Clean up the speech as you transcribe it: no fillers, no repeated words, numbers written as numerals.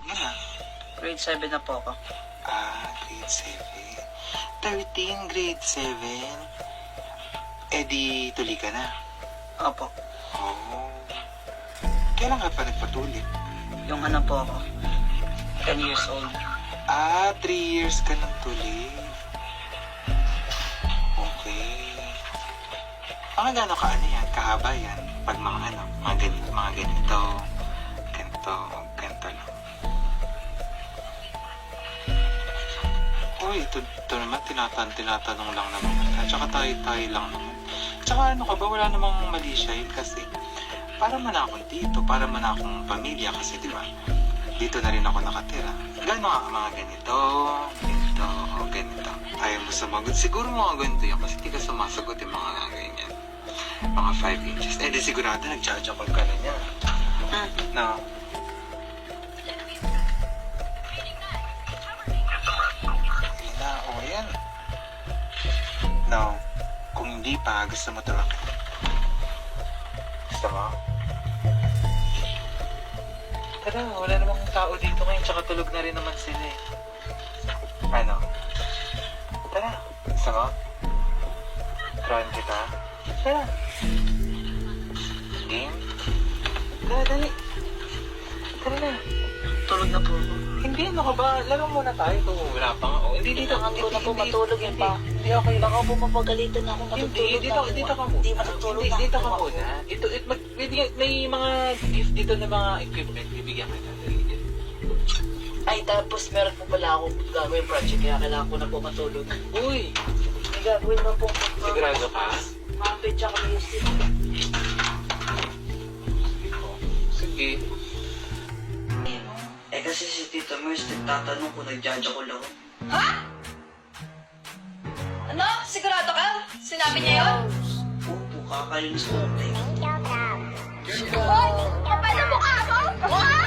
Yun na. Grade 7 na po ako. Grade 7. 13, grade 7. Eh di, tuli ka na. Opo. Oh. Kailan ka pa nagpatuli? Yung ano po ako. 10 years old. 3 years ka nang tuli. Okay. Gano'n ka ano yan? Kahaba yan? Pag mga ano, mga ganito, ganito lang. Uy, ito naman, tinatanong lang naman. At saka tayo lang naman. Tsaka ano ka ba, wala namang mali siya kasi para man akong dito, para man akong pamilya kasi di ba? Dito na rin ako nakatira. Gano'n nga mga ganito, ganito. Ayaw mo sumagot. Siguro mga ganito yan kasi di ka sumasagot yung mga ganyan. Mga 5 inches. Eh di sigurado nagtsatsakob ka na niya. No. Yan. No. Kung hindi pa, gusto mo tulak. Gusto mo? Tara, wala namang tao dito ngayon, tsaka tulog na rin naman sila eh. Ano? Tara, gusto mo? Trying kita? Tara. Game? Tara, dali. Tara na. Tulog na po ako. Hindi, ano ka ba? Laro muna tayo. Wala pa nga. Oh, hindi dito. Kailangan ko na po matulog yan pa. Hindi, okay. Baka po mapagalitan ako Hindi, matutulog dito ka muna. Hindi matutulog na Dito ako. ka muna. May mga gift dito na mga equipment. Bibigyan ka na. Ay, tapos meron po pala ako gagawin project kaya kailangan ko na po matulog. Uy! May gagawin na po. Sigurado ka? Mapit tsaka music. Sige. Eh kasi si Tito Merce nagtatanong kung nagjajakol ako. Ha? Ano? Sigurado ka? Sinabi niya yun? Opo, kakalinis ko. Hoy! Kapal na mukha mo! Mukha!